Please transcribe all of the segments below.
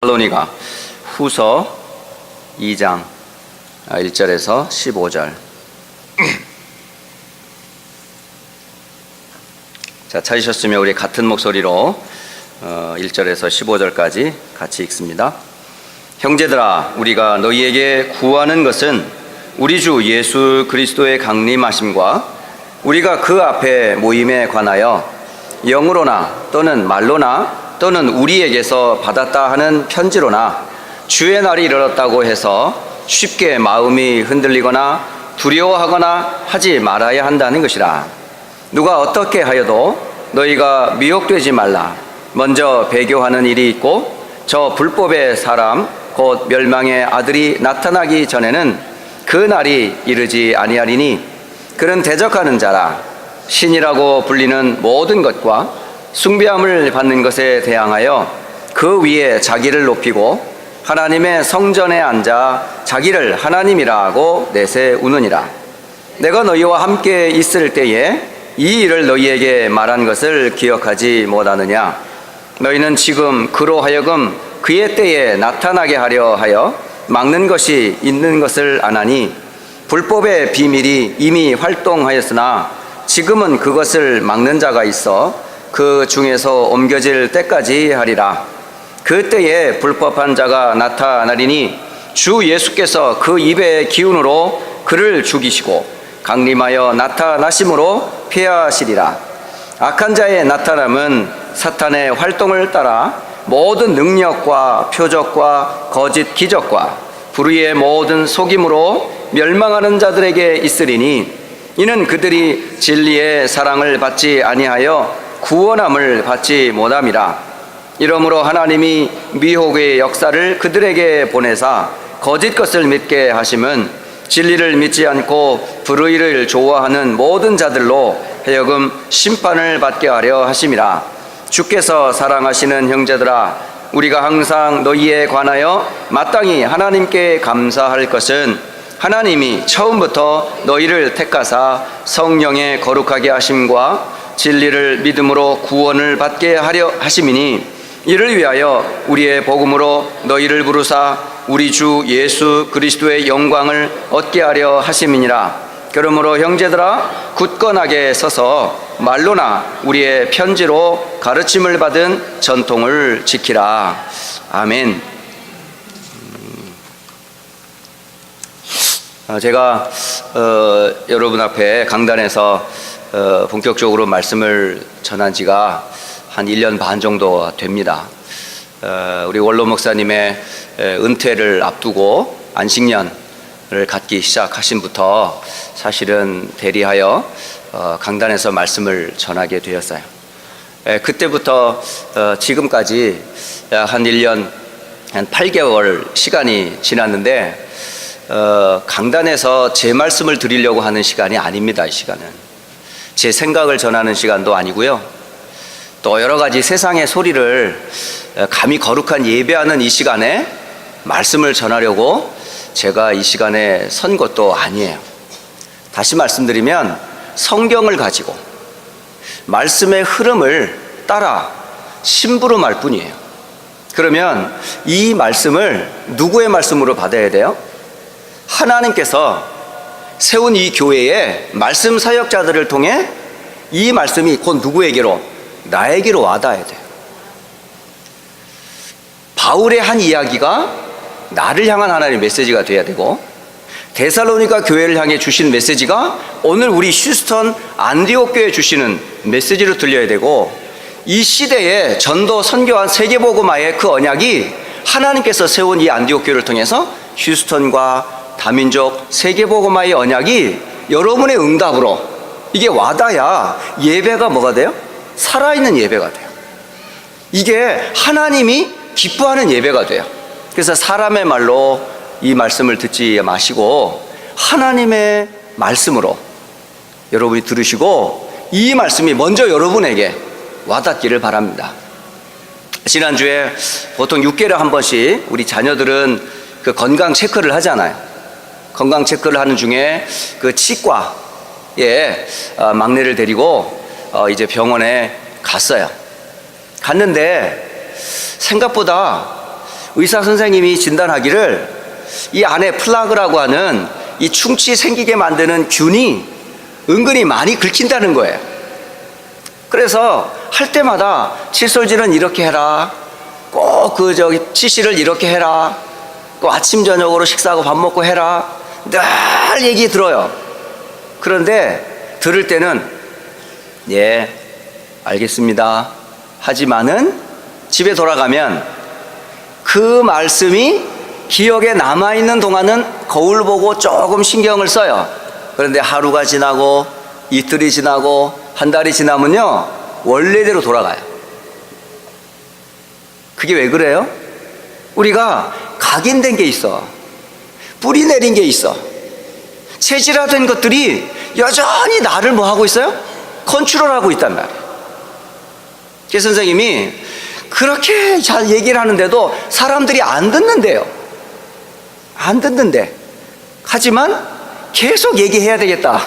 데살로니가 후서 2장 1절에서 15절. 자, 찾으셨으면 우리 같은 목소리로 1절에서 15절까지 같이 읽습니다. 형제들아, 우리가 너희에게 구하는 것은 우리 주 예수 그리스도의 강림하심과 우리가 그 앞에 모임에 관하여 영으로나 또는 말로나 또는 우리에게서 받았다 하는 편지로나 주의 날이 이르렀다고 해서 쉽게 마음이 흔들리거나 두려워하거나 하지 말아야 한다는 것이라. 누가 어떻게 하여도 너희가 미혹되지 말라. 먼저 배교하는 일이 있고 저 불법의 사람 곧 멸망의 아들이 나타나기 전에는 그 날이 이르지 아니하리니 그는 대적하는 자라. 신이라고 불리는 모든 것과 숭배함을 받는 것에 대항하여 그 위에 자기를 높이고 하나님의 성전에 앉아 자기를 하나님이라고 내세우느니라. 내가 너희와 함께 있을 때에 이 일을 너희에게 말한 것을 기억하지 못하느냐. 너희는 지금 그로 하여금 그의 때에 나타나게 하려 하여 막는 것이 있는 것을 아나니 불법의 비밀이 이미 활동하였으나 지금은 그것을 막는 자가 있어 그 중에서 옮겨질 때까지 하리라. 그 때에 불법한 자가 나타나리니 주 예수께서 그 입의 기운으로 그를 죽이시고 강림하여 나타나심으로 폐하시리라. 악한 자의 나타남은 사탄의 활동을 따라 모든 능력과 표적과 거짓 기적과 불의의 모든 속임으로 멸망하는 자들에게 있으리니 이는 그들이 진리의 사랑을 받지 아니하여 구원함을 받지 못함이라. 이러므로 하나님이 미혹의 역사를 그들에게 보내사 거짓 것을 믿게 하심은 진리를 믿지 않고 불의를 좋아하는 모든 자들로 하여금 심판을 받게 하려 하심이라. 주께서 사랑하시는 형제들아, 우리가 항상 너희에 관하여 마땅히 하나님께 감사할 것은 하나님이 처음부터 너희를 택하사 성령의 거룩하게 하심과 진리를 믿음으로 구원을 받게 하려 하심이니 이를 위하여 우리의 복음으로 너희를 부르사 우리 주 예수 그리스도의 영광을 얻게 하려 하심이니라. 그러므로 형제들아, 굳건하게 서서 말로나 우리의 편지로 가르침을 받은 전통을 지키라. 아멘. 제가 여러분 앞에 강단에서 본격적으로 말씀을 전한 지가 한 1년 반 정도 됩니다. 우리 원로 목사님의 은퇴를 앞두고 안식년을 갖기 시작하신부터 사실은 대리하여 강단에서 말씀을 전하게 되었어요. 그때부터 지금까지 한 1년 한 8개월 시간이 지났는데 강단에서 제 말씀을 드리려고 하는 시간이 아닙니다. 이 시간은 제 생각을 전하는 시간도 아니고요, 또 여러 가지 세상의 소리를 감히 거룩한 예배하는 이 시간에 말씀을 전하려고 제가 이 시간에 선 것도 아니에요. 다시 말씀드리면 성경을 가지고 말씀의 흐름을 따라 심부름할 뿐이에요. 그러면 이 말씀을 누구의 말씀으로 받아야 돼요? 하나님께서 세운 이 교회의 말씀 사역자들을 통해 이 말씀이 곧 누구에게로? 나에게로 와닿아야 돼요. 바울의 한 이야기가 나를 향한 하나님의 메시지가 돼야 되고, 데살로니가 교회를 향해 주신 메시지가 오늘 우리 휴스턴 안디옥 교회에 주시는 메시지로 들려야 되고, 이 시대에 전도 선교한 세계복음화의 그 언약이 하나님께서 세운 이 안디옥 교회를 통해서 휴스턴과 다민족 세계복음화의 언약이 여러분의 응답으로 이게 와닿아야 예배가 뭐가 돼요? 살아있는 예배가 돼요. 이게 하나님이 기뻐하는 예배가 돼요. 그래서 사람의 말로 이 말씀을 듣지 마시고 하나님의 말씀으로 여러분이 들으시고 이 말씀이 먼저 여러분에게 와닿기를 바랍니다. 지난주에 보통 6개월에 한 번씩 우리 자녀들은 그 건강 체크를 하잖아요. 건강 체크를 하는 중에 그 치과에 막내를 데리고 이제 병원에 갔어요. 갔는데 생각보다 의사 선생님이 진단하기를 이 안에 플라그라고 하는 이 충치 생기게 만드는 균이 은근히 많이 긁힌다는 거예요. 그래서 할 때마다 칫솔질은 이렇게 해라, 꼭 치실을 이렇게 해라, 꼭 아침 저녁으로 식사하고 밥 먹고 해라, 늘 얘기 들어요. 그런데 들을 때는 예 알겠습니다 하지만은 집에 돌아가면 그 말씀이 기억에 남아있는 동안은 거울 보고 조금 신경을 써요. 그런데 하루가 지나고 이틀이 지나고 한 달이 지나면요 원래대로 돌아가요. 그게 왜 그래요? 우리가 각인된 게 있어. 뿌리 내린 게 있어. 체질화된 것들이 여전히 나를 뭐 하고 있어요? 컨트롤하고 있단 말이에요. 그래서 선생님이 그렇게 잘 얘기를 하는데도 사람들이 안 듣는데요. 안 듣는데 하지만 계속 얘기해야 되겠다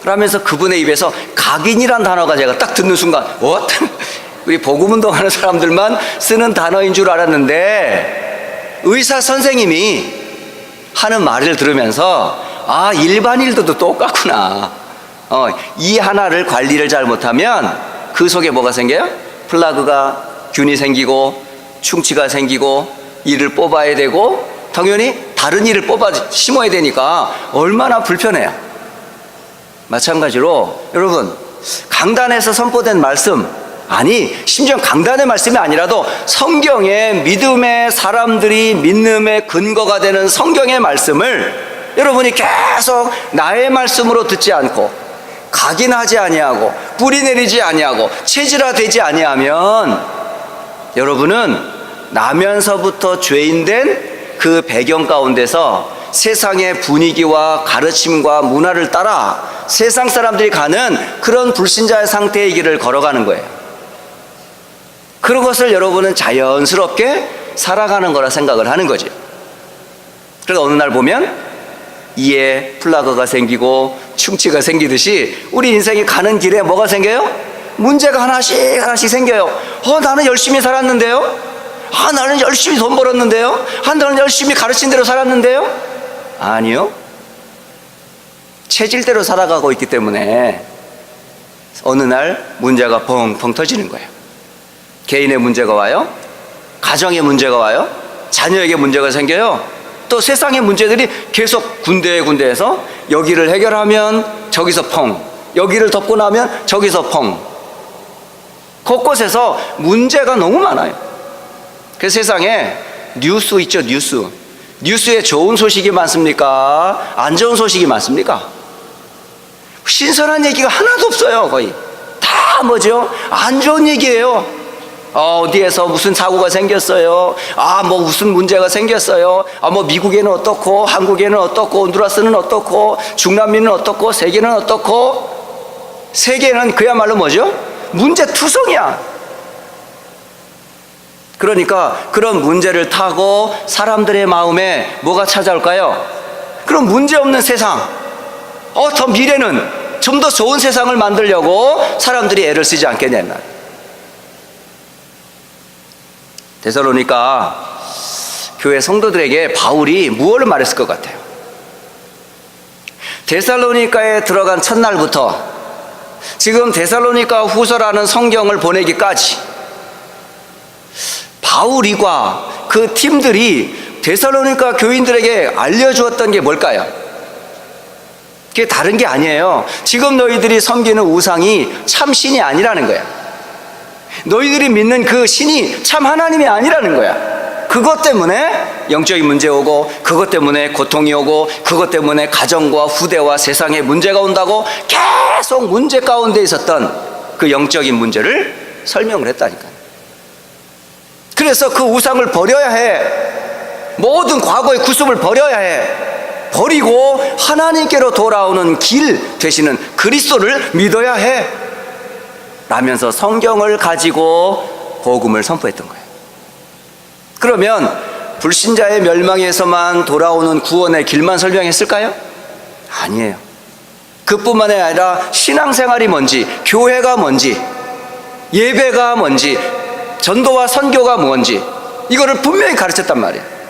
그러면서 그분의 입에서 각인이란 단어가 제가 딱 듣는 순간 우리 복음운동하는 사람들만 쓰는 단어인 줄 알았는데 의사 선생님이 하는 말을 들으면서 아 일반인들도 똑같구나. 이 하나를 관리를 잘못하면 그 속에 뭐가 생겨요? 플라그가 균이 생기고 충치가 생기고 이를 뽑아야 되고 당연히 다른 이를 뽑아 심어야 되니까 얼마나 불편해요. 마찬가지로 여러분 강단에서 선포된 말씀, 아니 심지어 강단의 말씀이 아니라도 성경의 믿음의 사람들이 믿음의 근거가 되는 성경의 말씀을 여러분이 계속 나의 말씀으로 듣지 않고 각인하지 아니하고 뿌리 내리지 아니하고 체질화되지 아니하면 여러분은 나면서부터 죄인된 그 배경 가운데서 세상의 분위기와 가르침과 문화를 따라 세상 사람들이 가는 그런 불신자의 상태의 길을 걸어가는 거예요. 그런 것을 여러분은 자연스럽게 살아가는 거라 생각을 하는 거지. 그래서 어느 날 보면 이에 플라그가 생기고 충치가 생기듯이 우리 인생이 가는 길에 뭐가 생겨요? 문제가 하나씩 생겨요. 나는 열심히 살았는데요? 나는 열심히 돈 벌었는데요? 나는 열심히 가르친 대로 살았는데요? 아니요. 체질대로 살아가고 있기 때문에 어느 날 문제가 펑펑 터지는 거예요. 개인의 문제가 와요. 가정의 문제가 와요. 자녀에게 문제가 생겨요. 또 세상의 문제들이 계속 군데에서 여기를 해결하면 저기서 펑, 여기를 덮고 나면 저기서 펑. 곳곳에서 문제가 너무 많아요. 그래서 세상에 뉴스 있죠, 뉴스. 뉴스에 좋은 소식이 많습니까? 안 좋은 소식이 많습니까? 신선한 얘기가 하나도 없어요. 거의 다 뭐죠? 안 좋은 얘기예요. 어디에서 무슨 사고가 생겼어요. 뭐 무슨 문제가 생겼어요. 뭐 미국에는 어떻고, 한국에는 어떻고, 온두라스는 어떻고, 중남미는 어떻고, 세계는 어떻고. 세계는 그야말로 뭐죠? 문제투성이야. 그러니까 그런 문제를 타고 사람들의 마음에 뭐가 찾아올까요? 그런 문제없는 세상, 더 미래는 좀 더 좋은 세상을 만들려고 사람들이 애를 쓰지 않겠냐. 데살로니가 교회 성도들에게 바울이 무엇을 말했을 것 같아요? 데살로니가에 들어간 첫날부터 지금 데살로니가 후서라는 성경을 보내기까지 바울이과 그 팀들이 데살로니가 교인들에게 알려주었던 게 뭘까요? 그게 다른 게 아니에요. 지금 너희들이 섬기는 우상이 참 신이 아니라는 거야. 너희들이 믿는 그 신이 참 하나님이 아니라는 거야. 그것 때문에 영적인 문제 오고, 그것 때문에 고통이 오고, 그것 때문에 가정과 후대와 세상에 문제가 온다고 계속 문제 가운데 있었던 그 영적인 문제를 설명을 했다니까요. 그래서 그 우상을 버려야 해. 모든 과거의 구습을 버려야 해. 버리고 하나님께로 돌아오는 길 되시는 그리스도를 믿어야 해 라면서 성경을 가지고 복음을 선포했던 거예요. 그러면 불신자의 멸망에서만 돌아오는 구원의 길만 설명했을까요? 아니에요. 그뿐만이 아니라 신앙생활이 뭔지, 교회가 뭔지, 예배가 뭔지, 전도와 선교가 뭔지, 이거를 분명히 가르쳤단 말이에요.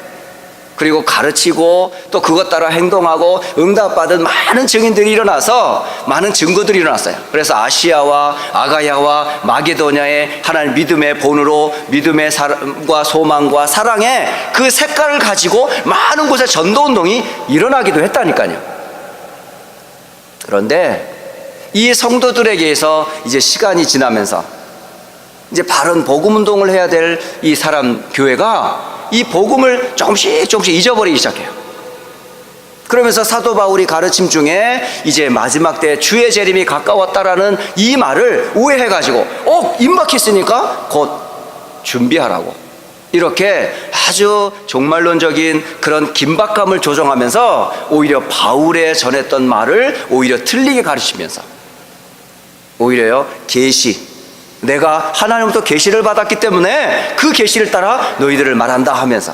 그리고 가르치고 또 그것 따라 행동하고 응답받은 많은 증인들이 일어나서 많은 증거들이 일어났어요. 그래서 아시아와 아가야와 마게도냐의 하나님 믿음의 본으로 믿음의 사랑과 소망과 사랑의 그 색깔을 가지고 많은 곳에 전도운동이 일어나기도 했다니까요. 그런데 이 성도들에게서 이제 시간이 지나면서 이제 바른 복음운동을 해야 될 이 사람 교회가 이 복음을 조금씩 잊어버리기 시작해요. 그러면서 사도 바울이 가르침 중에 이제 마지막 때 주의 재림이 가까웠다라는 이 말을 오해해가지고 임박했으니까 곧 준비하라고 이렇게 아주 종말론적인 그런 긴박감을 조정하면서 오히려 바울의 전했던 말을 오히려 틀리게 가르치면서 오히려요 계시, 내가 하나님부터 계시를 받았기 때문에 그 계시를 따라 너희들을 말한다 하면서,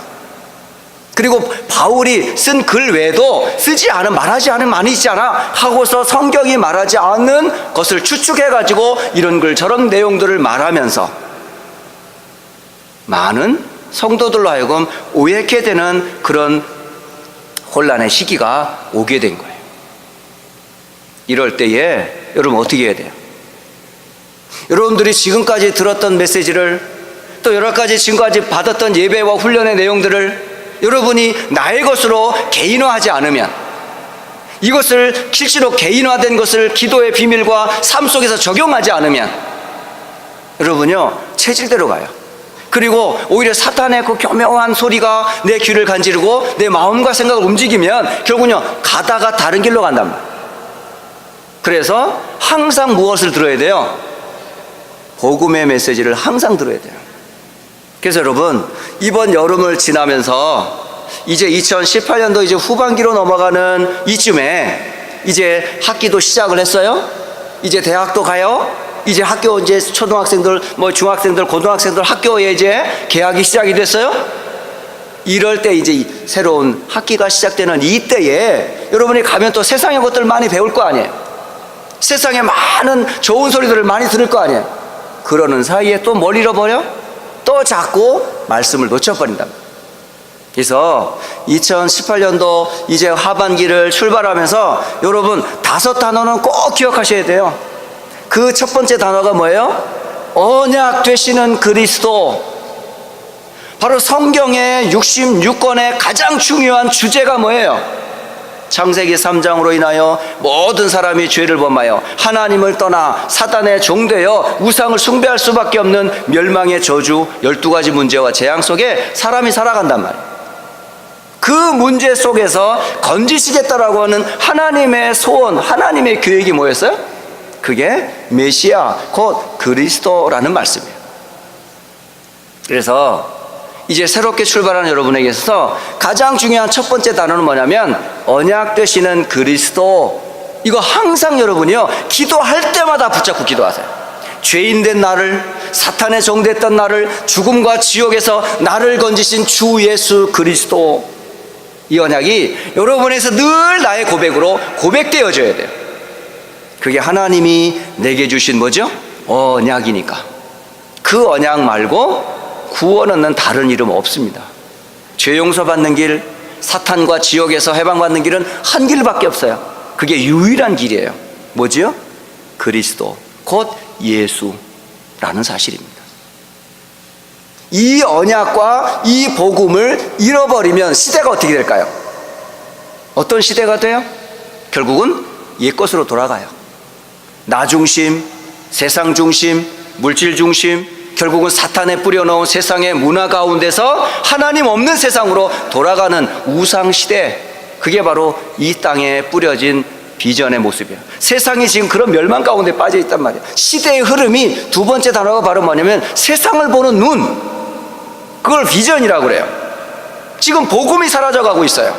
그리고 바울이 쓴 글 외에도 쓰지 않은 말하지 않은 많이 있잖아 하고서 성경이 말하지 않는 것을 추측해가지고 이런 글 저런 내용들을 말하면서 많은 성도들로 하여금 오해케 되는 그런 혼란의 시기가 오게 된 거예요. 이럴 때에 여러분 어떻게 해야 돼요? 여러분들이 지금까지 들었던 메시지를 또 여러 가지 지금까지 받았던 예배와 훈련의 내용들을 여러분이 나의 것으로 개인화하지 않으면, 이것을 실제로 개인화된 것을 기도의 비밀과 삶 속에서 적용하지 않으면 여러분요 체질대로 가요. 그리고 오히려 사탄의 그 교묘한 소리가 내 귀를 간지르고 내 마음과 생각을 움직이면 결국은요 가다가 다른 길로 간단 말이에요. 그래서 항상 무엇을 들어야 돼요? 복음의 메시지를 항상 들어야 돼요. 그래서 여러분 이번 여름을 지나면서 이제 2018년도 이제 후반기로 넘어가는 이쯤에 이제 학기도 시작을 했어요. 이제 대학도 가요. 이제 학교 이제 초등학생들 뭐 중학생들 고등학생들 학교에 이제 개학이 시작이 됐어요. 이럴 때 이제 새로운 학기가 시작되는 이때에 여러분이 가면 또 세상의 것들 많이 배울 거 아니에요. 세상에 많은 좋은 소리들을 많이 들을 거 아니에요. 그러는 사이에 또 뭘 잃어버려? 또 자꾸 말씀을 놓쳐버린다. 그래서 2018년도 이제 하반기를 출발하면서 여러분 5 단어는 꼭 기억하셔야 돼요. 그 첫 번째 단어가 뭐예요? 언약 되시는 그리스도. 바로 성경의 66권의 가장 중요한 주제가 뭐예요? 창세기 3장으로 인하여 모든 사람이 죄를 범하여 하나님을 떠나 사단의 종되어 우상을 숭배할 수밖에 없는 멸망의 저주 12가지 문제와 재앙 속에 사람이 살아간단 말이에요. 그 문제 속에서 건지시겠다라고 하는 하나님의 소원, 하나님의 계획이 뭐였어요? 그게 메시아 곧 그리스도라는 말씀이에요. 그래서 이제 새롭게 출발하는 여러분에게 있어서 가장 중요한 첫 번째 단어는 뭐냐면 언약 되시는 그리스도. 이거 항상 여러분이요 기도할 때마다 붙잡고 기도하세요. 죄인된 나를, 사탄의 종됐던 나를, 죽음과 지옥에서 나를 건지신 주 예수 그리스도. 이 언약이 여러분에서 늘 나의 고백으로 고백되어져야 돼요. 그게 하나님이 내게 주신 뭐죠? 언약이니까. 그 언약 말고 구원 얻는 다른 이름 없습니다. 죄 용서받는 길, 사탄과 지옥에서 해방받는 길은 한 길밖에 없어요. 그게 유일한 길이에요. 뭐지요? 그리스도 곧 예수라는 사실입니다. 이 언약과 이 복음을 잃어버리면 시대가 어떻게 될까요? 어떤 시대가 돼요? 결국은 옛것으로 돌아가요. 나 중심, 세상 중심, 물질 중심, 결국은 사탄에 뿌려놓은 세상의 문화 가운데서 하나님 없는 세상으로 돌아가는 우상시대, 그게 바로 이 땅에 뿌려진 비전의 모습이에요. 세상이 지금 그런 멸망 가운데 빠져 있단 말이에요. 시대의 흐름이 두 번째 단어가 바로 뭐냐면 세상을 보는 눈, 그걸 비전이라고 그래요. 지금 복음이 사라져가고 있어요.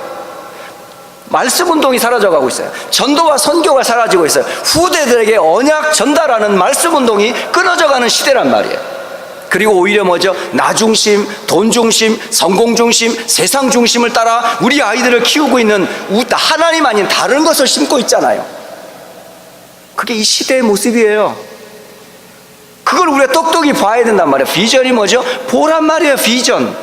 말씀 운동이 사라져가고 있어요. 전도와 선교가 사라지고 있어요. 후대들에게 언약 전달하는 말씀 운동이 끊어져가는 시대란 말이에요. 그리고 오히려 뭐죠? 나 중심, 돈 중심, 성공 중심, 세상 중심을 따라 우리 아이들을 키우고 있는 하나님 아닌 다른 것을 심고 있잖아요. 그게 이 시대의 모습이에요. 그걸 우리가 똑똑히 봐야 된단 말이에요. 비전이 뭐죠? 보란 말이에요. 비전.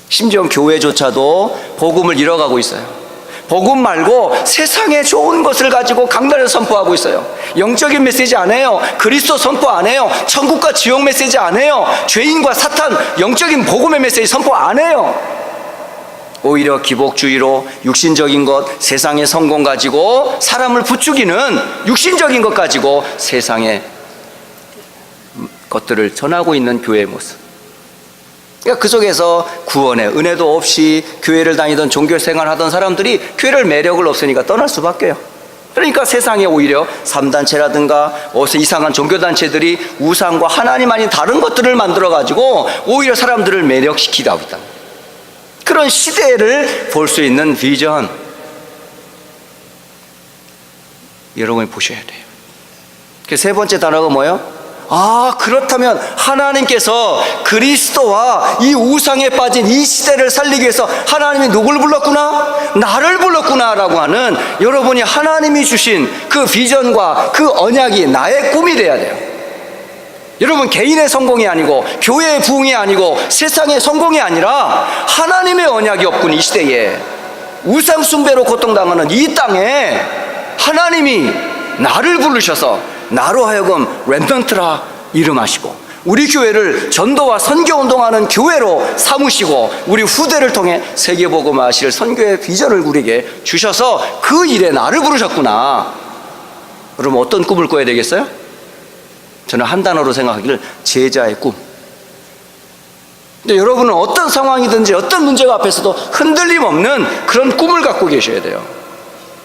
심지어 교회조차도 복음을 잃어가고 있어요. 복음 말고 세상에 좋은 것을 가지고 강단에서 선포하고 있어요. 영적인 메시지 안 해요. 그리스도 선포 안 해요. 천국과 지옥 메시지 안 해요. 죄인과 사탄 영적인 복음의 메시지 선포 안 해요. 오히려 기복주의로 육신적인 것, 세상의 성공 가지고 사람을 부추기는 육신적인 것 가지고 세상의 것들을 전하고 있는 교회의 모습. 그러니까 그 속에서 구원의 은혜도 없이 교회를 다니던 종교생활 하던 사람들이 교회를 매력을 없으니까 떠날 수밖에요. 그러니까 세상에 오히려 3단체라든가 어디서 이상한 종교단체들이 우상과 하나님 아닌 다른 것들을 만들어가지고 오히려 사람들을 매력시키게 하고 있다. 그런 시대를 볼 수 있는 비전, 여러분이 보셔야 돼요. 그 세 번째 단어가 뭐예요? 그렇다면 하나님께서 그리스도와 이 우상에 빠진 이 시대를 살리기 위해서 하나님이 누굴 불렀구나? 나를 불렀구나 라고 하는, 여러분이 하나님이 주신 그 비전과 그 언약이 나의 꿈이 돼야 돼요. 여러분, 개인의 성공이 아니고 교회의 부흥이 아니고 세상의 성공이 아니라 하나님의 언약이 없군. 이 시대에 우상 숭배로 고통당하는 이 땅에 하나님이 나를 부르셔서 나로 하여금 렘넌트라 이름하시고 우리 교회를 전도와 선교운동하는 교회로 삼으시고 우리 후대를 통해 세계복음화하실 선교의 비전을 우리에게 주셔서 그 일에 나를 부르셨구나. 그럼 어떤 꿈을 꿔야 되겠어요? 저는 한 단어로 생각하기를 제자의 꿈. 근데 여러분은 어떤 상황이든지 어떤 문제가 앞에서도 흔들림 없는 그런 꿈을 갖고 계셔야 돼요.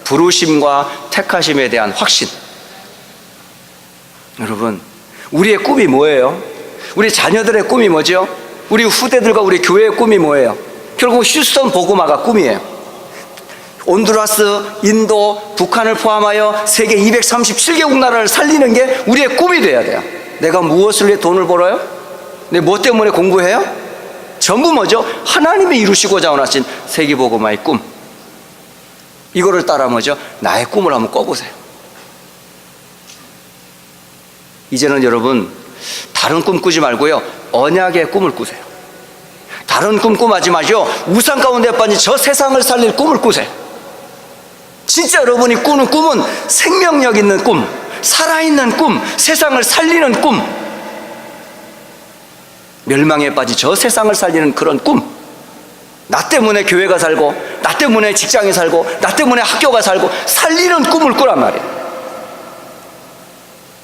부르심과 택하심에 대한 확신. 여러분, 우리의 꿈이 뭐예요? 우리 자녀들의 꿈이 뭐죠? 우리 후대들과 우리 교회의 꿈이 뭐예요? 결국 휴스턴 복음화가 꿈이에요. 온두라스, 인도, 북한을 포함하여 세계 237개국 나라를 살리는 게 우리의 꿈이 돼야 돼요. 내가 무엇을 위해 돈을 벌어요? 내가 뭐 때문에 공부해요? 전부 뭐죠? 하나님이 이루시고자 원하신 세계복음화의 꿈. 이거를 따라 뭐죠? 나의 꿈을 한번 꿔보세요. 이제는 여러분, 다른 꿈 꾸지 말고요, 언약의 꿈을 꾸세요. 다른 꿈 꾸지 마시고 우상 가운데 빠진 저 세상을 살릴 꿈을 꾸세요. 진짜 여러분이 꾸는 꿈은 생명력 있는 꿈, 살아있는 꿈, 세상을 살리는 꿈, 멸망에 빠진 저 세상을 살리는 그런 꿈. 나 때문에 교회가 살고, 나 때문에 직장이 살고, 나 때문에 학교가 살고, 살리는 꿈을 꾸란 말이에요.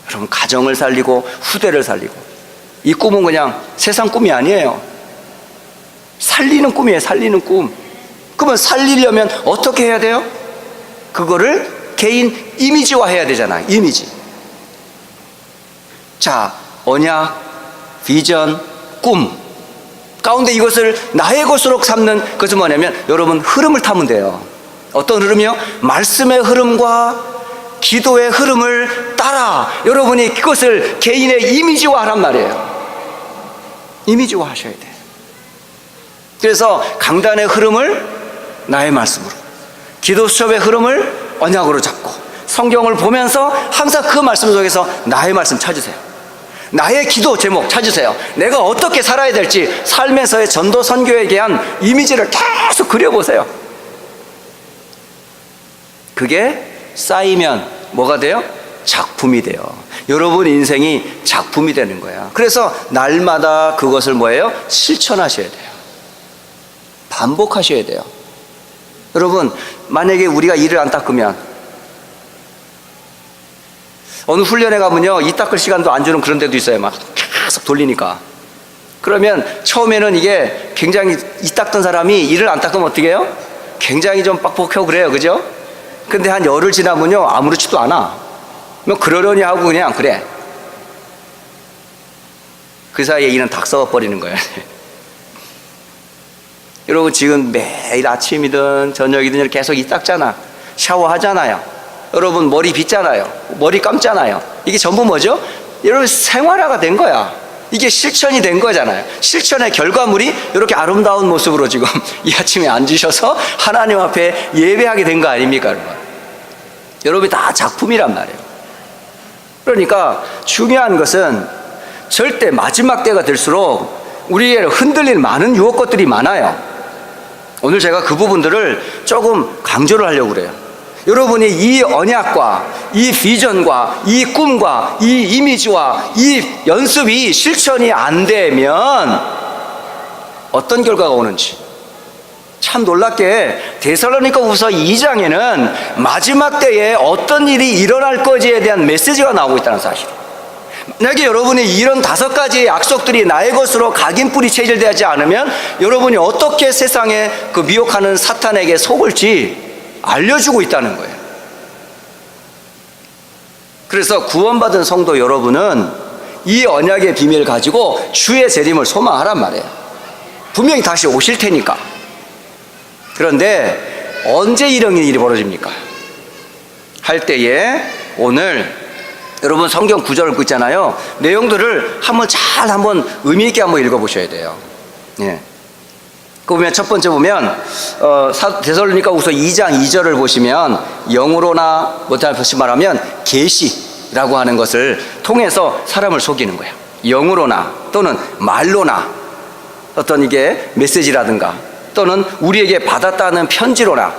여러분, 가정을 살리고 후대를 살리고, 이 꿈은 그냥 세상 꿈이 아니에요. 살리는 꿈이에요. 살리는 꿈. 그러면 살리려면 어떻게 해야 돼요? 그거를 개인 이미지화 해야 되잖아요. 이미지. 자, 언약, 비전, 꿈 가운데 이것을 나의 것으로 삼는 것은 뭐냐면, 여러분, 흐름을 타면 돼요. 어떤 흐름이요? 말씀의 흐름과 기도의 흐름을 따라 여러분이 그것을 개인의 이미지화 하란 말이에요. 이미지화 하셔야 돼요. 그래서 강단의 흐름을 나의 말씀으로, 기도 수첩의 흐름을 언약으로 잡고, 성경을 보면서 항상 그 말씀 속에서 나의 말씀 찾으세요. 나의 기도 제목 찾으세요. 내가 어떻게 살아야 될지 삶에서의 전도 선교에 대한 이미지를 계속 그려보세요. 그게 쌓이면 뭐가 돼요? 작품이 돼요. 여러분 인생이 작품이 되는 거야. 그래서 날마다 그것을 뭐예요? 실천하셔야 돼요. 반복하셔야 돼요. 여러분, 만약에 우리가 이를 안 닦으면, 어느 훈련에 가면요, 이 닦을 시간도 안 주는 그런 데도 있어요. 막 계속 돌리니까. 그러면 처음에는 이게 굉장히, 이 닦던 사람이 이를 안 닦으면 어떻게 해요? 굉장히 좀 빡빡하고 그래요. 그죠? 근데 한 열흘 지나면요, 아무렇지도 않아. 뭐 그러려니 하고 그냥 그래. 그 사이에 이는 닭 썩어버리는 거예요. 여러분, 지금 매일 아침이든 저녁이든 계속 이 닦잖아. 샤워하잖아요. 여러분, 머리 빗잖아요. 머리 감잖아요. 이게 전부 뭐죠? 여러분, 생활화가 된 거야. 이게 실천이 된 거잖아요. 실천의 결과물이 이렇게 아름다운 모습으로 지금 이 아침에 앉으셔서 하나님 앞에 예배하게 된 거 아닙니까, 여러분? 여러분이 다 작품이란 말이에요. 그러니까 중요한 것은 절대 마지막 때가 될수록 우리의 흔들릴 많은 유혹것들이 많아요. 오늘 제가 그 부분들을 조금 강조를 하려고 그래요. 여러분이 이 언약과 이 비전과 이 꿈과 이 이미지와 이 연습이 실천이 안 되면 어떤 결과가 오는지. 참 놀랍게 데살로니가후서 2장에는 마지막 때에 어떤 일이 일어날 것에 대한 메시지가 나오고 있다는 사실이에요. 만약에 여러분이 이런 5가지의 약속들이 나의 것으로 각인뿌리 체질되지 않으면 여러분이 어떻게 세상에 그 미혹하는 사탄에게 속을지 알려주고 있다는 거예요. 그래서 구원받은 성도 여러분은 이 언약의 비밀을 가지고 주의 재림을 소망하란 말이에요. 분명히 다시 오실 테니까. 그런데 언제 이런 일이 벌어집니까? 할 때에 오늘 여러분 성경 구절을 읽고 있잖아요. 내용들을 한번 의미 있게 한번 읽어보셔야 돼요. 예. 그 보면 첫 번째 보면 데살로니가후서 2장 2절을 보시면 영으로나 다시 말하면 계시라고 하는 것을 통해서 사람을 속이는 거예요. 영으로나 또는 말로나 어떤 이게 메시지라든가 또는 우리에게 받았다는 편지로나.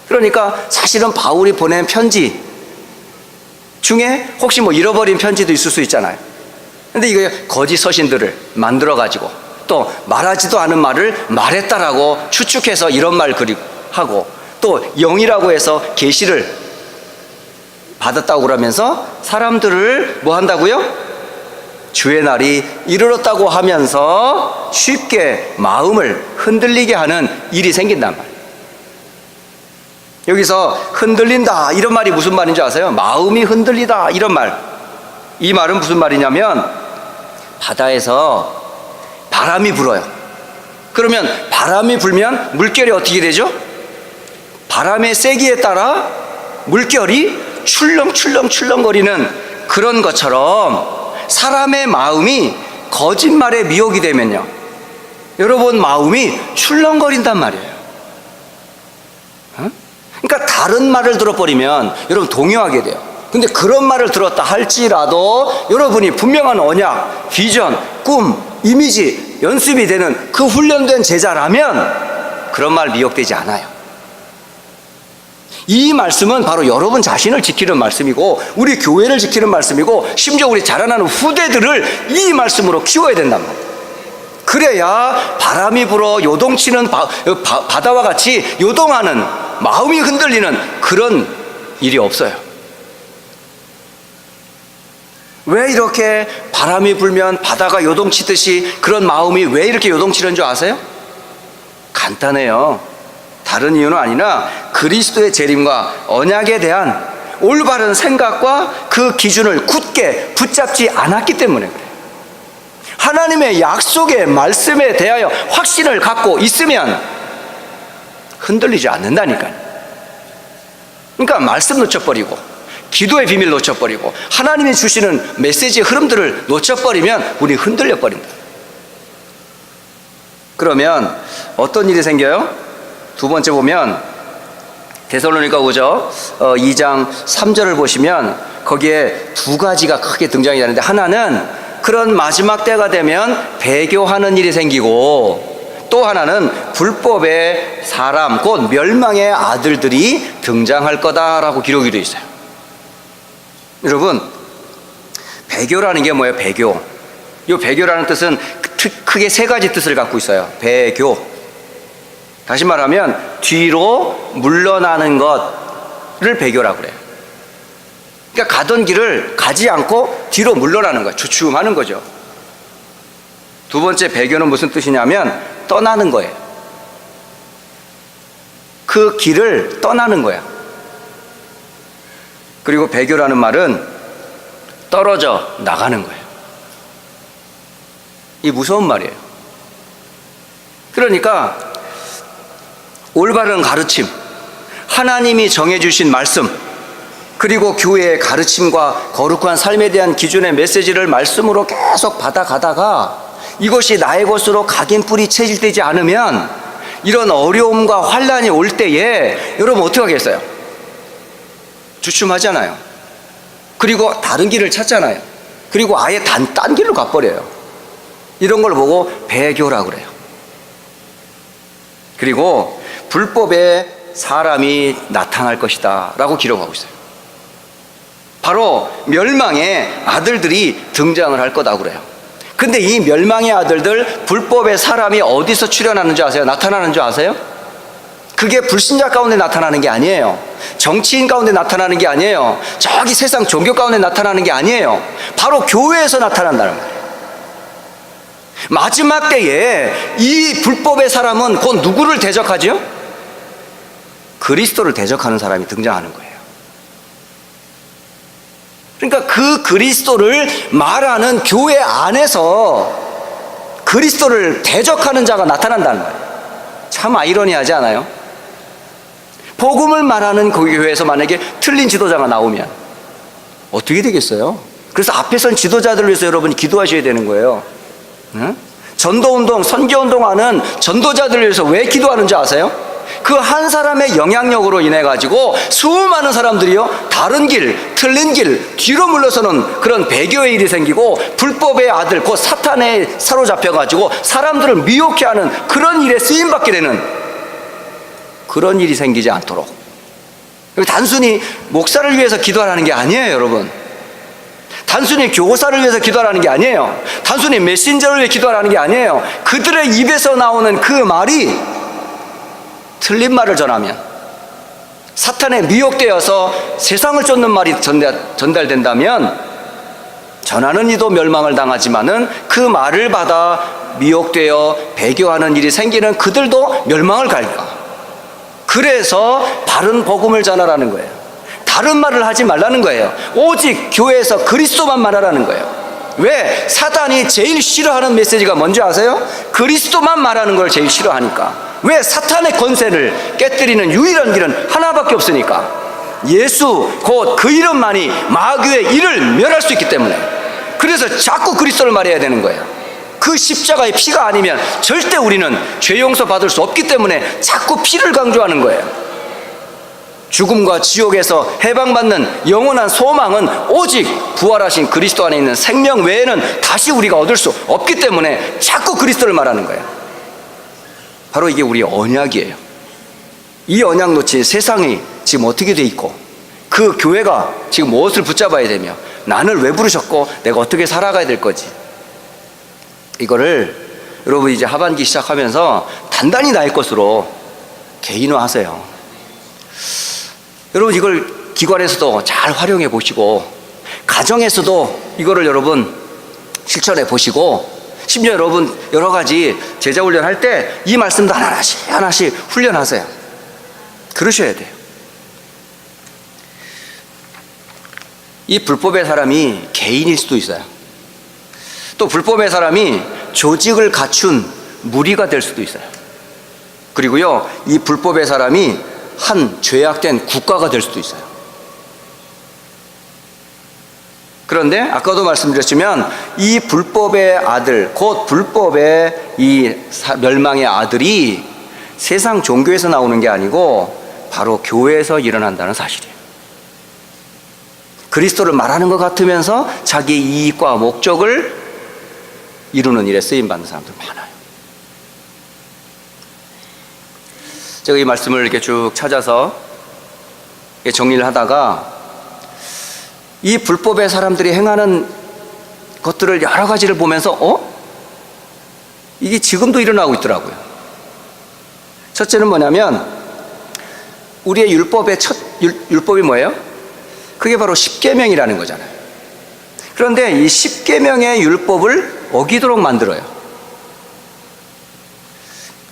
그러니까 사실은 바울이 보낸 편지 중에 혹시 잃어버린 편지도 있을 수 있잖아요. 근데 이거 거짓 서신들을 만들어 가지고 또 말하지도 않은 말을 말했다라고 추측해서 이런 말 하고 또 영이라고 해서 계시를 받았다고 그러면서 사람들을 뭐 한다고요? 주의 날이 이르렀다고 하면서 쉽게 마음을 흔들리게 하는 일이 생긴단 말이에요. 여기서 흔들린다 이런 말이 무슨 말인지 아세요? 마음이 흔들리다 이런 말. 이 말은 무슨 말이냐면 바다에서 바람이 불어요. 그러면 바람이 불면 물결이 어떻게 되죠? 바람의 세기에 따라 물결이 출렁출렁거리는 그런 것처럼 사람의 마음이 거짓말에 미혹이 되면요, 여러분 마음이 출렁거린단 말이에요. 그러니까 다른 말을 들어버리면 여러분 동요하게 돼요. 근데 그런 말을 들었다 할지라도 여러분이 분명한 언약, 비전, 꿈, 이미지, 연습이 되는 그 훈련된 제자라면 그런 말 미혹되지 않아요. 이 말씀은 바로 여러분 자신을 지키는 말씀이고 우리 교회를 지키는 말씀이고 심지어 우리 자라나는 후대들을 이 말씀으로 키워야 된단 말이에요. 그래야 바람이 불어 요동치는 바다와 같이 요동하는, 마음이 흔들리는 그런 일이 없어요. 왜 이렇게 바람이 불면 바다가 요동치듯이 그런 마음이 왜 이렇게 요동치는 줄 아세요? 간단해요. 다른 이유는 아니라 그리스도의 재림과 언약에 대한 올바른 생각과 그 기준을 굳게 붙잡지 않았기 때문에 그래요. 하나님의 약속의 말씀에 대하여 확신을 갖고 있으면 흔들리지 않는다니까요. 그러니까 말씀 놓쳐버리고 기도의 비밀 놓쳐버리고 하나님이 주시는 메시지의 흐름들을 놓쳐버리면 우리 흔들려 버린다. 그러면 어떤 일이 생겨요? 두 번째 보면 데살로니가후서 2장 3절을 보시면 거기에 두 가지가 크게 등장이 되는데, 하나는 그런 마지막 때가 되면 배교하는 일이 생기고 또 하나는 불법의 사람 곧 멸망의 아들들이 등장할 거다라고 기록이 되어 있어요. 여러분, 배교라는 게 뭐예요? 배교. 이 배교라는 뜻은 크게 세 가지 뜻을 갖고 있어요. 배교. 다시 말하면 뒤로 물러나는 것을 배교라고 그래요. 그러니까 가던 길을 가지 않고 뒤로 물러나는 거예요. 주춤하는 거죠. 두 번째 배교는 무슨 뜻이냐면 떠나는 거예요. 그 길을 떠나는 거야. 그리고 배교라는 말은 떨어져 나가는 거예요. 이 무서운 말이에요. 그러니까 올바른 가르침, 하나님이 정해주신 말씀, 그리고 교회의 가르침과 거룩한 삶에 대한 기준의 메시지를 말씀으로 계속 받아가다가 이것이 나의 것으로 각인뿌리 체질되지 않으면 이런 어려움과 환란이 올 때에 여러분 어떻게 하겠어요? 주춤하잖아요. 그리고 다른 길을 찾잖아요. 그리고 아예 딴 길로 가버려요. 이런 걸 보고 배교라고 그래요. 그리고 불법의 사람이 나타날 것이다 라고 기록하고 있어요. 바로 멸망의 아들들이 등장을 할 거다 그래요. 근데 이 멸망의 아들들, 불법의 사람이 어디서 출현하는 줄 아세요? 나타나는 줄 아세요? 그게 불신자 가운데 나타나는 게 아니에요. 정치인 가운데 나타나는 게 아니에요. 저기 세상 종교 가운데 나타나는 게 아니에요. 바로 교회에서 나타난다는 거예요. 마지막 때에 이 불법의 사람은 곧 누구를 대적하죠? 그리스도를 대적하는 사람이 등장하는 거예요. 그러니까 그 그리스도를 말하는 교회 안에서 그리스도를 대적하는 자가 나타난다는 거예요. 참 아이러니하지 않아요? 복음을 말하는 그 교회에서 만약에 틀린 지도자가 나오면 어떻게 되겠어요? 그래서 앞에 선 지도자들을 위해서 여러분이 기도하셔야 되는 거예요. 응? 전도운동, 선교운동하는 전도자들을 위해서 왜 기도하는지 아세요? 그 한 사람의 영향력으로 인해 가지고 수많은 사람들이요, 다른 길, 틀린 길, 뒤로 물러서는 그런 배교의 일이 생기고 불법의 아들, 곧 사탄에 사로잡혀 가지고 사람들을 미혹해 하는 그런 일에 쓰임받게 되는 그런 일이 생기지 않도록. 단순히 목사를 위해서 기도하라는 게 아니에요, 여러분. 단순히 교사를 위해서 기도하라는 게 아니에요. 단순히 메신저를 위해 기도하라는 게 아니에요. 그들의 입에서 나오는 그 말이 틀린 말을 전하면, 사탄에 미혹되어서 세상을 쫓는 말이 전달된다면 전하는 이도 멸망을 당하지만은 그 말을 받아 미혹되어 배교하는 일이 생기는 그들도 멸망을 갈까. 그래서 바른 복음을 전하라는 거예요. 다른 말을 하지 말라는 거예요. 오직 교회에서 그리스도만 말하라는 거예요. 왜? 사탄이 제일 싫어하는 메시지가 뭔지 아세요? 그리스도만 말하는 걸 제일 싫어하니까. 왜? 사탄의 권세를 깨뜨리는 유일한 길은 하나밖에 없으니까. 예수 곧 그 이름만이 마귀의 일을 멸할 수 있기 때문에. 그래서 자꾸 그리스도를 말해야 되는 거예요. 그 십자가의 피가 아니면 절대 우리는 죄 용서 받을 수 없기 때문에 자꾸 피를 강조하는 거예요. 죽음과 지옥에서 해방받는 영원한 소망은 오직 부활하신 그리스도 안에 있는 생명 외에는 다시 우리가 얻을 수 없기 때문에 자꾸 그리스도를 말하는 거예요. 바로 이게 우리의 언약이에요. 이 언약 놓친 세상이 지금 어떻게 돼 있고, 그 교회가 지금 무엇을 붙잡아야 되며, 나를 왜 부르셨고 내가 어떻게 살아가야 될 거지. 이거를 여러분 이제 하반기 시작하면서 단단히 나의 것으로 개인화하세요. 여러분 이걸 기관에서도 잘 활용해 보시고, 가정에서도 이거를 여러분 실천해 보시고, 심지어 여러분 여러 가지 제자 훈련할 때 이 말씀도 하나씩 훈련하세요. 그러셔야 돼요. 이 불법의 사람이 개인일 수도 있어요. 또 불법의 사람이 조직을 갖춘 무리가 될 수도 있어요. 그리고요, 이 불법의 사람이 한 죄악된 국가가 될 수도 있어요. 그런데 아까도 말씀드렸지만 이 불법의 아들, 곧 불법의 이 멸망의 아들이 세상 종교에서 나오는 게 아니고 바로 교회에서 일어난다는 사실이에요. 그리스도를 말하는 것 같으면서 자기 이익과 목적을 이루는 일에 쓰임받는 사람들 많아요. 제가 이 말씀을 이렇게 쭉 찾아서 정리를 하다가 이 불법의 사람들이 행하는 것들을 여러 가지를 보면서 이게 지금도 일어나고 있더라고요. 첫째는 뭐냐면, 우리의 율법의 첫 율법이 뭐예요? 그게 바로 십계명이라는 거잖아요. 그런데 이 십계명의 율법을 어기도록 만들어요.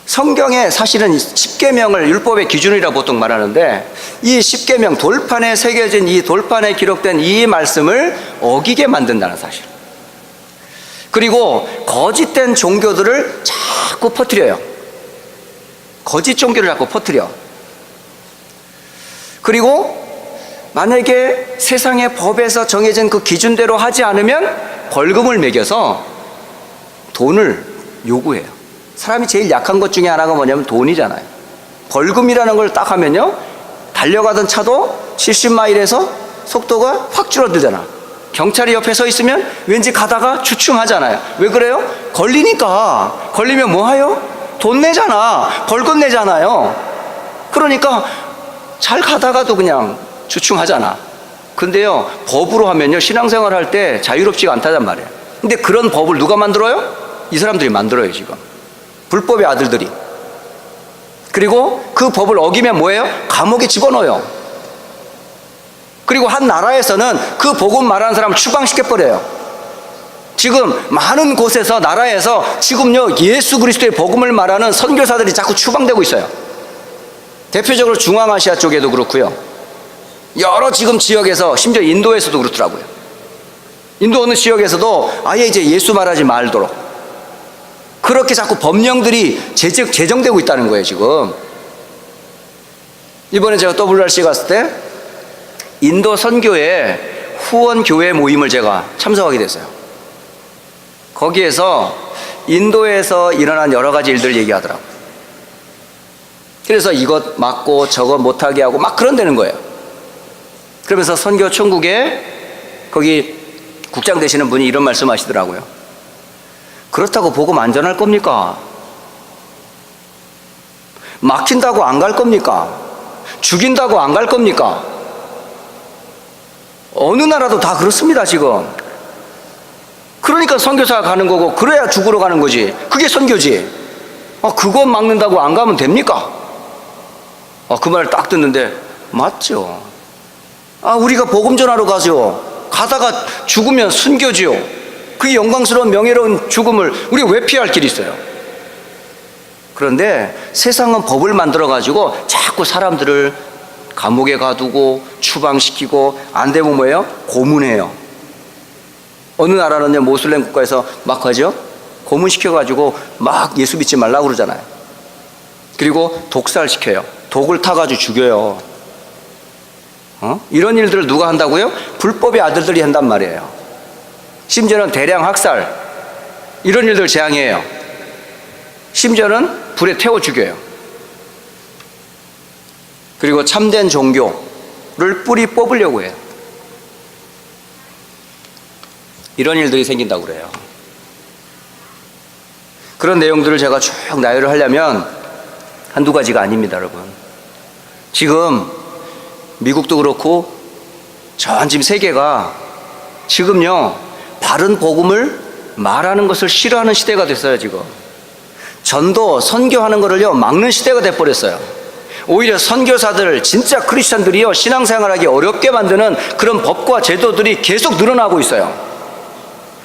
성경에 사실은 십계명을 율법의 기준이라고 보통 말하는데, 이 십계명, 돌판에 새겨진 이 돌판에 기록된 이 말씀을 어기게 만든다는 사실. 그리고 거짓된 종교들을 자꾸 퍼뜨려요. 거짓 종교를 자꾸 퍼뜨려. 그리고 만약에 세상의 법에서 정해진 그 기준대로 하지 않으면 벌금을 매겨서 돈을 요구해요. 사람이 제일 약한 것 중에 하나가 뭐냐면 돈이잖아요. 벌금이라는 걸 딱 하면요, 달려가던 차도 70마일에서 속도가 확 줄어들잖아. 경찰이 옆에 서 있으면 왠지 가다가 주춤하잖아요. 왜 그래요? 걸리니까. 걸리면 뭐 해요? 돈 내잖아. 벌금 내잖아요. 그러니까 잘 가다가도 그냥 주춤하잖아. 근데요, 법으로 하면요, 신앙생활 할 때 자유롭지가 않다단 말이에요. 근데 그런 법을 누가 만들어요? 이 사람들이 만들어요, 지금. 불법의 아들들이. 그리고 그 법을 어기면 뭐예요? 감옥에 집어넣어요. 그리고 한 나라에서는 그 복음 말하는 사람을 추방시켜버려요. 지금 많은 곳에서, 나라에서 지금요, 예수 그리스도의 복음을 말하는 선교사들이 자꾸 추방되고 있어요. 대표적으로 중앙아시아 쪽에도 그렇고요, 여러 지금 지역에서, 심지어 인도에서도 그렇더라고요. 인도 어느 지역에서도 아예 이제 예수 말하지 말도록 그렇게 자꾸 법령들이 제정되고 있다는 거예요, 지금. 이번에 제가 WRC 갔을 때 인도 선교회 후원 교회 모임을 제가 참석하게 됐어요. 거기에서 인도에서 일어난 여러 가지 일들 얘기하더라고요. 그래서 이것 맞고 저것 못하게 하고 막 그런다는 거예요. 그러면서 선교 천국에 거기 국장 되시는 분이 이런 말씀 하시더라고요. 그렇다고 복음 안 전할 겁니까? 막힌다고 안 갈 겁니까? 죽인다고 안 갈 겁니까? 어느 나라도 다 그렇습니다, 지금. 그러니까 선교사가 가는 거고, 그래야 죽으러 가는 거지. 그게 선교지. 그거 막는다고 안 가면 됩니까? 그 말을 딱 듣는데 맞죠. 우리가 복음 전하러 가죠. 가다가 죽으면 순교지요. 그게 영광스러운 명예로운 죽음을 우리가 왜 피할 길이 있어요? 그런데 세상은 법을 만들어 가지고 자꾸 사람들을 감옥에 가두고 추방시키고, 안 되면 뭐예요? 고문해요. 어느 나라는요, 모슬렘 국가에서 막 하죠. 고문시켜 가지고 막 예수 믿지 말라고 그러잖아요. 그리고 독살시켜요. 독을 타가지고 죽여요. 이런 일들을 누가 한다고요? 불법의 아들들이 한단 말이에요. 심지어는 대량 학살, 이런 일들 재앙이에요. 심지어는 불에 태워 죽여요. 그리고 참된 종교를 뿌리 뽑으려고 해요. 이런 일들이 생긴다고 그래요. 그런 내용들을 제가 쭉 나열을 하려면 한두 가지가 아닙니다, 여러분. 지금 미국도 그렇고 전 지금 세계가 지금요, 바른 복음을 말하는 것을 싫어하는 시대가 됐어요. 지금 전도 선교하는 것을요 막는 시대가 돼버렸어요. 오히려 선교사들, 진짜 크리스찬들이요, 신앙생활하기 어렵게 만드는 그런 법과 제도들이 계속 늘어나고 있어요.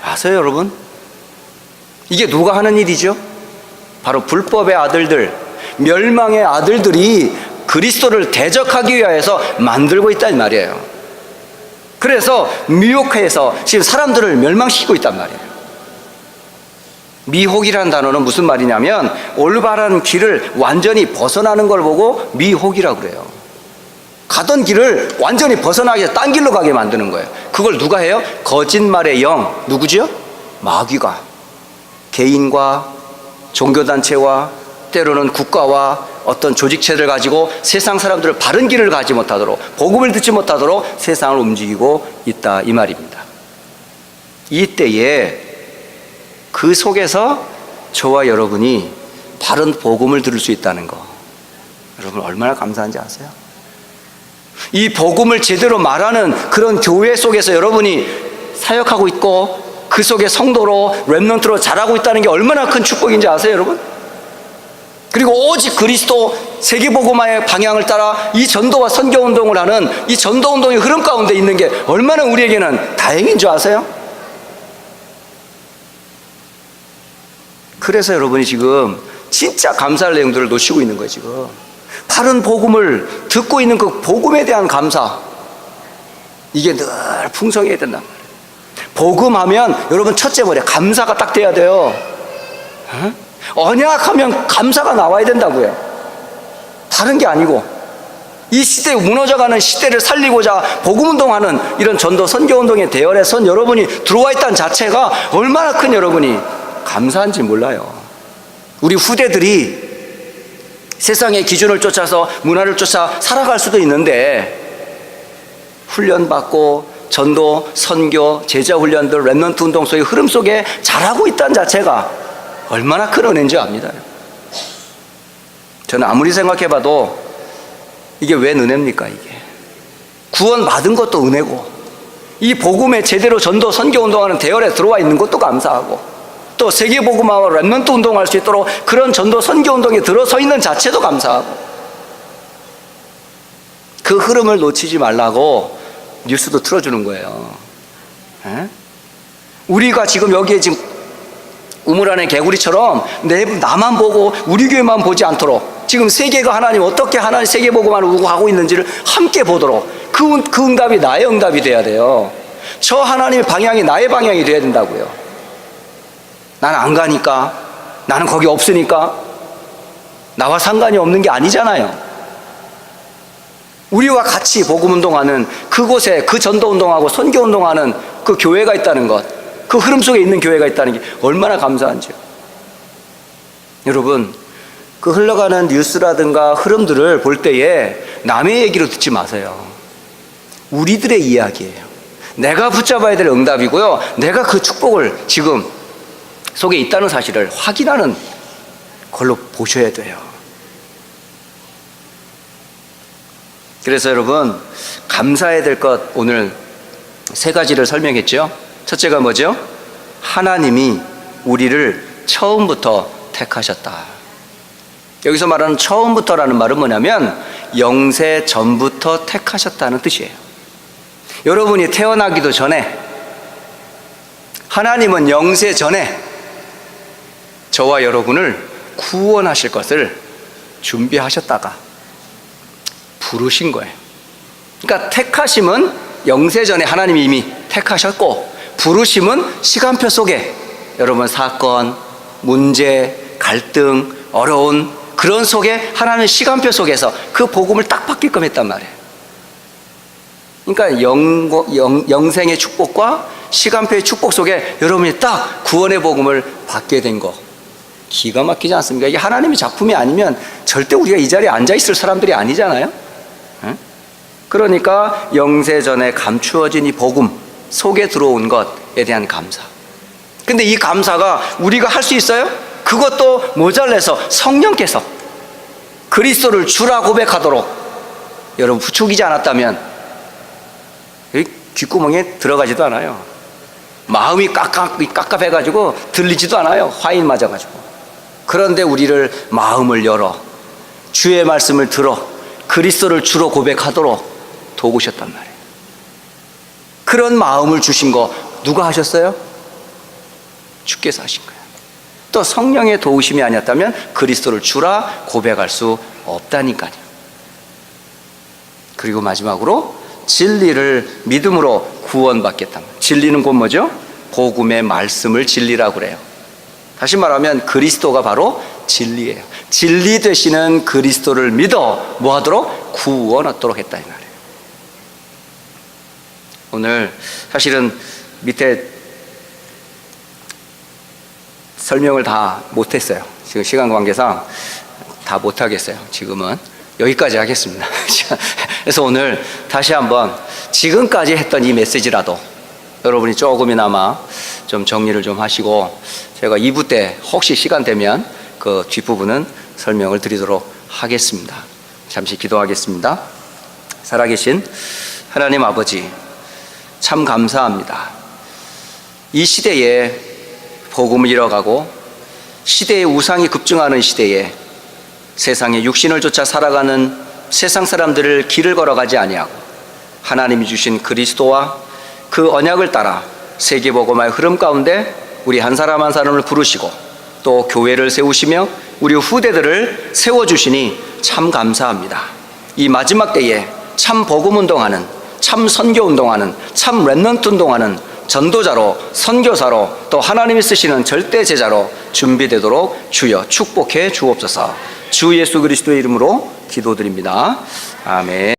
아세요, 여러분? 이게 누가 하는 일이죠? 바로 불법의 아들들, 멸망의 아들들이 그리스도를 대적하기 위하여서 만들고 있단 말이에요. 그래서 미혹해서 지금 사람들을 멸망시키고 있단 말이에요. 미혹이라는 단어는 무슨 말이냐면, 올바른 길을 완전히 벗어나는 걸 보고 미혹이라고 그래요. 가던 길을 완전히 벗어나게 해서 딴 길로 가게 만드는 거예요. 그걸 누가 해요? 거짓말의 영, 누구죠? 마귀가 개인과 종교단체와 때로는 국가와 어떤 조직체를 가지고 세상 사람들을 바른 길을 가지 못하도록, 복음을 듣지 못하도록 세상을 움직이고 있다, 이 말입니다. 이때에 그 속에서 저와 여러분이 바른 복음을 들을 수 있다는 거, 여러분 얼마나 감사한지 아세요? 이 복음을 제대로 말하는 그런 교회 속에서 여러분이 사역하고 있고, 그 속에 성도로 렘넌트로 자라고 있다는 게 얼마나 큰 축복인지 아세요, 여러분? 그리고 오직 그리스도 세계복음화의 방향을 따라 이 전도와 선교운동을 하는 이 전도운동의 흐름 가운데 있는 게 얼마나 우리에게는 다행인 줄 아세요? 그래서 여러분이 지금 진짜 감사할 내용들을 놓치고 있는 거예요. 지금 바른 복음을 듣고 있는 그 복음에 대한 감사, 이게 늘 풍성해야 된단 말이에요. 복음하면 여러분 첫째 뭐래? 감사가 딱 돼야 돼요. 언약하면 감사가 나와야 된다고요. 다른 게 아니고, 이 시대에 무너져가는 시대를 살리고자 복음운동하는 이런 전도 선교운동의 대열에 선 여러분이 들어와 있다는 자체가 얼마나 큰 여러분이 감사한지 몰라요. 우리 후대들이 세상의 기준을 쫓아서 문화를 쫓아 살아갈 수도 있는데, 훈련받고 전도, 선교, 제자훈련들, 렘넌트 운동 속의 흐름 속에 자라고 있다는 자체가 얼마나 큰 은혜인지 압니다. 저는 아무리 생각해봐도 이게 웬 은혜입니까? 이게 구원 받은 것도 은혜고, 이 복음에 제대로 전도 선교 운동하는 대열에 들어와 있는 것도 감사하고, 또 세계 복음화와 렘넌트 운동할 수 있도록 그런 전도 선교 운동에 들어서 있는 자체도 감사하고, 그 흐름을 놓치지 말라고 뉴스도 틀어주는 거예요. 에? 우리가 지금 여기에 지금 우물 안에 개구리처럼 나만 보고 우리 교회만 보지 않도록 지금 세계가 하나님 어떻게 하나님 세계 복음화를 우구하고 있는지를 함께 보도록 그 응답이 나의 응답이 돼야 돼요. 저 하나님의 방향이 나의 방향이 돼야 된다고요. 나는 안 가니까, 나는 거기 없으니까 나와 상관이 없는 게 아니잖아요. 우리와 같이 복음 운동하는 그곳에 그 전도 운동하고 선교 운동하는 그 교회가 있다는 것, 그 흐름 속에 있는 교회가 있다는 게 얼마나 감사한지요. 여러분, 그 흘러가는 뉴스라든가 흐름들을 볼 때에 남의 얘기로 듣지 마세요. 우리들의 이야기예요. 내가 붙잡아야 될 응답이고요, 내가 그 축복을 지금 속에 있다는 사실을 확인하는 걸로 보셔야 돼요. 그래서 여러분, 감사해야 될 것 오늘 3가지를 설명했죠. 첫째가 뭐죠? 하나님이 우리를 처음부터 택하셨다. 여기서 말하는 처음부터라는 말은 뭐냐면 영세 전부터 택하셨다는 뜻이에요. 여러분이 태어나기도 전에 하나님은 영세 전에 저와 여러분을 구원하실 것을 준비하셨다가 부르신 거예요. 그러니까 택하심은 영세 전에 하나님이 이미 택하셨고, 부르심은 시간표 속에 여러분 사건, 문제, 갈등, 어려운 그런 속에 하나님의 시간표 속에서 그 복음을 딱 받게끔 했단 말이에요. 그러니까 영생의 축복과 시간표의 축복 속에 여러분이 딱 구원의 복음을 받게 된 거, 기가 막히지 않습니까? 이게 하나님의 작품이 아니면 절대 우리가 이 자리에 앉아 있을 사람들이 아니잖아요. 그러니까 영세 전에 감추어진 이 복음 속에 들어온 것에 대한 감사. 근데 이 감사가 우리가 할 수 있어요? 그것도 모자라서 성령께서 그리스도를 주라 고백하도록 여러분 부추기지 않았다면 귓구멍에 들어가지도 않아요. 마음이 깝깝해가지고 들리지도 않아요. 화인 맞아가지고. 그런데 우리를 마음을 열어 주의 말씀을 들어 그리스도를 주로 고백하도록 도우셨단 말이에요. 그런 마음을 주신 거 누가 하셨어요? 주께서 하신 거예요. 또 성령의 도우심이 아니었다면 그리스도를 주라 고백할 수 없다니까요. 그리고 마지막으로 진리를 믿음으로 구원받겠다. 진리는 곧 뭐죠? 복음의 말씀을 진리라고 그래요. 다시 말하면 그리스도가 바로 진리예요. 진리 되시는 그리스도를 믿어 뭐 하도록? 구원 얻도록 했다 이 말이에요. 오늘 사실은 밑에 설명을 다 못했어요. 지금 시간 관계상 다 못하겠어요. 지금은 여기까지 하겠습니다. 그래서 오늘 다시 한번 지금까지 했던 이 메시지라도 여러분이 조금이나마 좀 정리를 좀 하시고, 제가 2부 때 혹시 시간 되면 그 뒷부분은 설명을 드리도록 하겠습니다. 잠시 기도하겠습니다. 살아계신 하나님 아버지, 참 감사합니다. 이 시대에 복음을 잃어가고 시대의 우상이 급증하는 시대에 세상에 육신을 쫓아 살아가는 세상 사람들을 길을 걸어가지 아니하고 하나님이 주신 그리스도와 그 언약을 따라 세계 복음화의 흐름 가운데 우리 한 사람 한 사람을 부르시고 또 교회를 세우시며 우리 후대들을 세워주시니 참 감사합니다. 이 마지막 때에 참 복음 운동하는, 참 선교 운동하는, 참 렘넌트 운동하는 전도자로, 선교사로, 또 하나님이 쓰시는 절대 제자로 준비되도록 주여 축복해 주옵소서. 주 예수 그리스도의 이름으로 기도드립니다. 아멘.